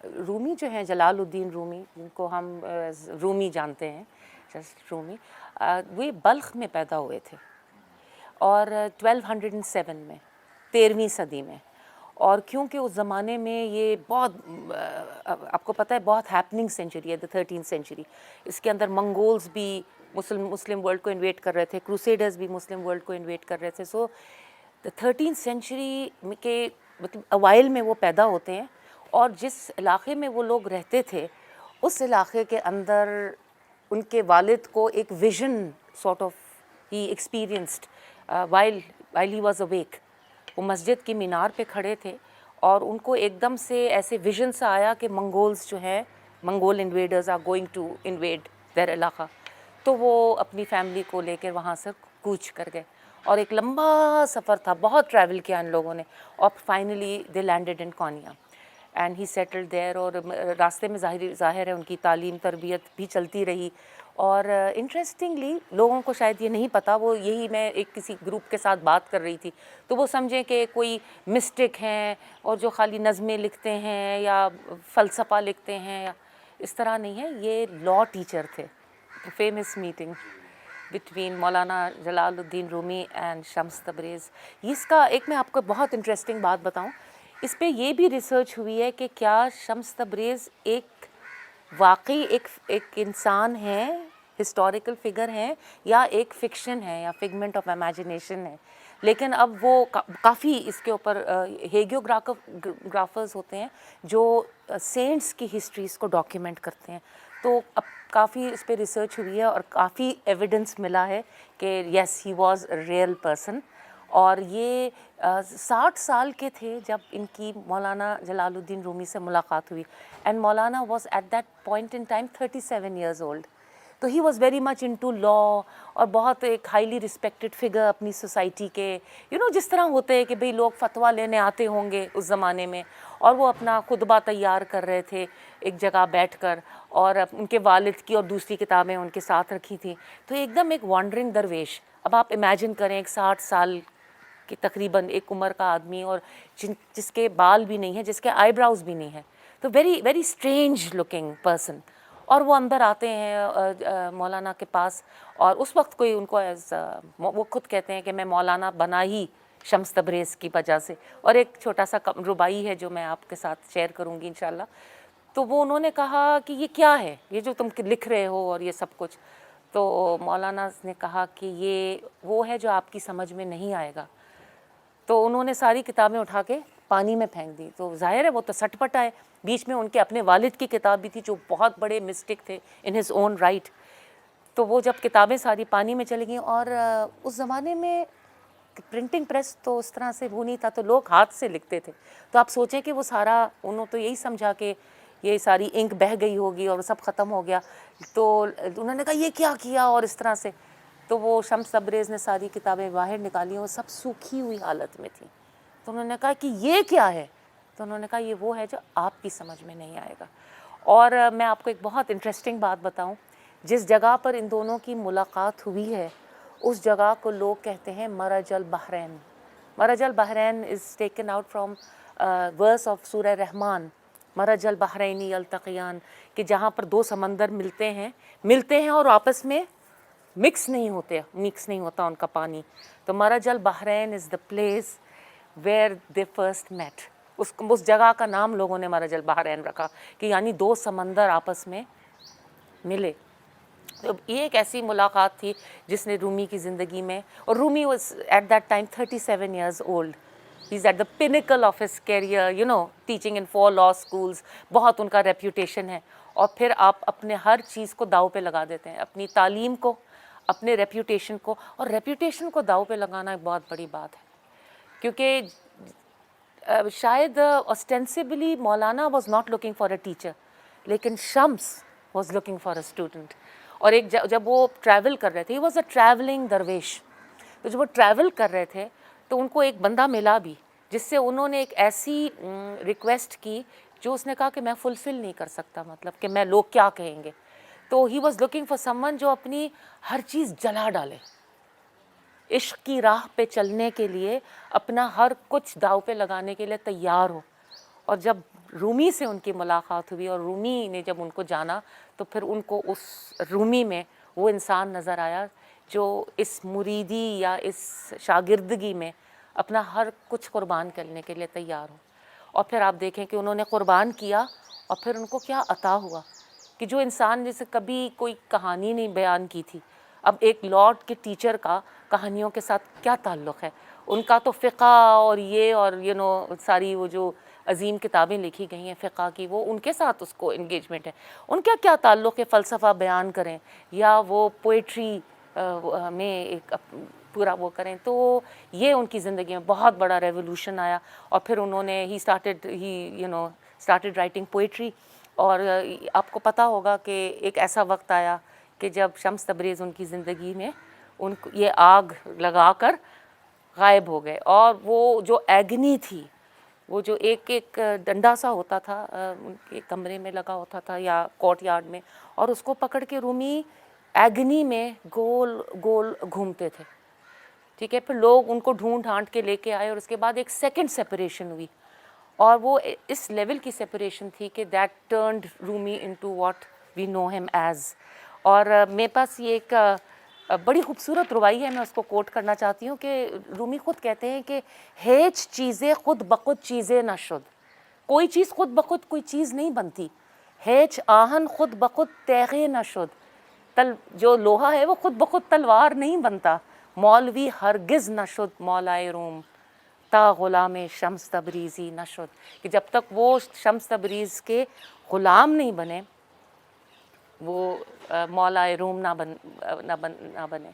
رومی جو ہیں جلال الدین رومی، جن کو ہم رومی جانتے ہیں، جسٹ رومی، وہ بلخ میں پیدا ہوئے تھے اور 1207 میں، 13ویں صدی میں. اور کیونکہ اس زمانے میں یہ بہت آپ کو پتہ ہے بہت ہیپننگ سینچری ہے دا 13th سینچری. اس کے اندر منگولز بھی مسلم ورلڈ کو انویٹ کر رہے تھے، کروسیڈرز بھی مسلم ورلڈ کو انویٹ کر رہے تھے. سو دا 13th سینچری کے مطلب اوائل میں وہ پیدا ہوتے ہیں، اور جس علاقے میں وہ لوگ رہتے تھے اس علاقے کے اندر ان کے والد کو ایک vision sort of he experienced while he was awake. وہ مسجد کی مینار پہ کھڑے تھے اور ان کو ایک دم سے ایسے ویژن سا آیا کہ منگولز جو ہیں، Mongol invaders are going to invade their علاقہ. تو وہ اپنی فیملی کو لے کر وہاں سے کوچ کر گئے، اور ایک لمبا سفر تھا، بہت ٹریول کیا ان لوگوں نے، اور finally they landed in Konya and he settled there. اور راستے میں ظاہر ہے ان کی تعلیم تربیت بھی چلتی رہی. اور انٹرسٹنگلی لوگوں کو شاید یہ نہیں پتہ، وہ یہی میں ایک کسی گروپ کے ساتھ بات کر رہی تھی تو وہ سمجھیں کہ کوئی مسٹک ہیں اور جو خالی نظمیں لکھتے ہیں یا فلسفہ لکھتے ہیں، یا اس طرح نہیں ہے. یہ لاء ٹیچر تھے. Famous meeting between Maulana Jalal Uddin Rumi and شمس تبریز. اس کا ایک میں آپ کو بہت انٹرسٹنگ بات بتاؤں، اس پہ یہ بھی ریسرچ ہوئی ہے کہ کیا شمس تبریز ایک واقعی ایک انسان ہے، ہسٹوریکل فگر ہیں، یا ایک فکشن ہے یا فگمنٹ آف امیجنیشن ہے. لیکن اب وہ کافی اس کے اوپر ہیگیوگرافرز ہوتے ہیں جو سینٹس کی ہسٹریز کو ڈاکیومنٹ کرتے ہیں. تو اب کافی اس پہ ریسرچ ہوئی ہے اور کافی ایویڈنس ملا ہے کہ yes he was a real person. اور یہ 60 سال کے تھے جب ان کی مولانا جلال الدین رومی سے ملاقات ہوئی، and Maulana was at that point in time 37 years old. تو he was very much into law, اور بہت ایک ہائیلی رسپیکٹڈ فگر اپنی سوسائٹی کے. جس طرح ہوتے ہیں کہ بھئی لوگ فتویٰ لینے آتے ہوں گے اس زمانے میں، اور وہ اپنا خطبہ تیار کر رہے تھے ایک جگہ بیٹھ کر، اور ان کے والد کی اور دوسری کتابیں ان کے ساتھ رکھی تھیں. تو ایک دم ایک وانڈرنگ درویش. اب آپ امیجن کریں ایک 60 سال کی تقریباً ایک عمر کا آدمی، اور جس کے بال بھی نہیں ہیں، جس کے آئی براؤز بھی نہیں ہیں، تو very very strange looking person. اور وہ اندر آتے ہیں مولانا کے پاس، اور اس وقت کوئی ان کو وہ خود کہتے ہیں کہ میں مولانا بنا ہی شمس تبریز کی وجہ سے. اور ایک چھوٹا سا ربائی ہے جو میں آپ کے ساتھ شیئر کروں گی انشاءاللہ. تو وہ انہوں نے کہا کہ یہ کیا ہے، یہ جو تم لکھ رہے ہو اور یہ سب کچھ. تو مولانا نے کہا کہ یہ وہ ہے جو آپ کی سمجھ میں نہیں آئے گا. تو انہوں نے ساری کتابیں اٹھا کے پانی میں پھینک دی. تو ظاہر ہے وہ تو سٹ پٹ آئے. بیچ میں ان کے اپنے والد کی کتاب بھی تھی جو بہت بڑے مسٹک تھے ان ہز اون رائٹ. تو وہ جب کتابیں ساری پانی میں چلی گئیں، اور اس زمانے میں پرنٹنگ پریس تو اس طرح سے وہ نہیں تھا، تو لوگ ہاتھ سے لکھتے تھے. تو آپ سوچیں کہ وہ سارا انہوں تو یہی سمجھا کہ یہ ساری انک بہہ گئی ہوگی اور سب ختم ہو گیا. تو انہوں نے کہا یہ کیا کیا، اور اس طرح سے. تو وہ شمس تبریز نے ساری کتابیں باہر نکالی، وہ سب سوکھی ہوئی حالت میں تھیں. تو انہوں نے کہا کہ یہ کیا ہے. تو انہوں نے کہا یہ وہ ہے جو آپ کی سمجھ میں نہیں آئے گا. اور میں آپ کو ایک بہت انٹرسٹنگ بات بتاؤں، جس جگہ پر ان دونوں کی ملاقات ہوئی ہے اس جگہ کو لوگ کہتے ہیں مرج البحرین. مرج البحرین is taken out from verse of سورہ رحمان، مرج البحرین یلتقیان، کہ جہاں پر دو سمندر ملتے ہیں اور آپس میں مکس نہیں ہوتا ان کا پانی. تو مرج البحرین is the place where they first met. اس جگہ کا نام لوگوں نے مرج البحرین رکھا کہ یعنی دو سمندر آپس میں ملے. تو یہ ایک ایسی ملاقات تھی جس نے رومی کی زندگی میں، اور Rumi was at that time 37 years old. He is at the pinnacle of his career, teaching in 4 law schools. بہت ان کا ریپیوٹیشن ہے. اور پھر آپ اپنے ہر چیز کو داؤ پہ لگا دیتے ہیں، اپنی تعلیم کو، اپنے ریپیوٹیشن کو. اور ریپیوٹیشن کو داؤ پہ لگانا ایک بہت بڑی بات ہے، کیونکہ شاید ostensibly Maulana was not looking for a teacher, لیکن Shams was looking for a student. اور ایک جب وہ ٹریول کر رہے تھے، ہی واز اے ٹریولنگ درویش. تو جب وہ ٹریول کر رہے تھے تو ان کو ایک بندہ ملا بھی، جس سے انہوں نے ایک ایسی ریکویسٹ کی جو اس نے کہا کہ میں فلفل نہیں کر سکتا، مطلب کہ میں لوگ کیا کہیں گے. تو he was looking for some one جو اپنی ہر چیز جلا ڈالے، عشق کی راہ پہ چلنے کے لیے اپنا ہر کچھ داؤ پہ لگانے کے لیے تیار ہو. اور جب رومی سے ان کی ملاقات ہوئی اور رومی نے جب ان کو جانا تو پھر ان کو اس رومی میں وہ انسان نظر آیا جو اس مریدی یا اس شاگردگی میں اپنا ہر کچھ قربان کرنے کے لیے تیار ہو. اور پھر آپ دیکھیں کہ انہوں نے قربان کیا اور پھر ان کو کیا عطا ہوا کہ جو انسان جیسے کبھی کوئی کہانی نہیں بیان کی تھی، اب ایک لارڈ کے ٹیچر کا کہانیوں کے ساتھ کیا تعلق ہے؟ ان کا تو فقہ اور یہ اور ساری وہ جو عظیم کتابیں لکھی گئی ہیں فقہ کی، وہ ان کے ساتھ اس کو انگیجمنٹ ہے. ان کا کیا تعلق ہے فلسفہ بیان کریں یا وہ پوئٹری میں ایک پورا وہ کریں؟ تو یہ ان کی زندگی میں بہت بڑا ریولوشن آیا. اور پھر انہوں نے ہی اسٹارٹیڈ رائٹنگ پوئٹری. اور آپ کو پتہ ہوگا کہ ایک ایسا وقت آیا کہ جب شمس تبریز ان کی زندگی میں ان کو یہ آگ لگا کر غائب ہو گئے. اور وہ جو ایگنی تھی، وہ جو ایک ڈنڈا سا ہوتا تھا ان کے کمرے میں لگا ہوتا تھا یا کورٹ یارڈ میں، اور اس کو پکڑ کے رومی ایگنی میں گول گول گھومتے تھے. ٹھیک ہے، پھر لوگ ان کو ڈھونڈ ڈھانٹ کے لے کے آئے اور اس کے بعد ایک سیکنڈ سیپریشن ہوئی، اور وہ اس لیول کی سیپریشن تھی کہ that turned Rumi into what we know him as. اور میرے پاس یہ ایک بڑی خوبصورت ربائی ہے، میں اس کو کوٹ کرنا چاہتی ہوں کہ رومی خود کہتے ہیں کہ ہیچ چیزیں خود بخود چیزیں نہ شد. کوئی چیز خود بخود کوئی چیز نہیں بنتی. ہیچ آہن خود بخود تیغے نہ شد. جو لوہا ہے وہ خود بخود تلوار نہیں بنتا. مولوی ہرگز نہ شد مولائے روم تا غلام شمس تبریزی نہ شد. کہ جب تک وہ شمس تبریز کے غلام نہیں بنے وہ مولائے روم نہ بنے.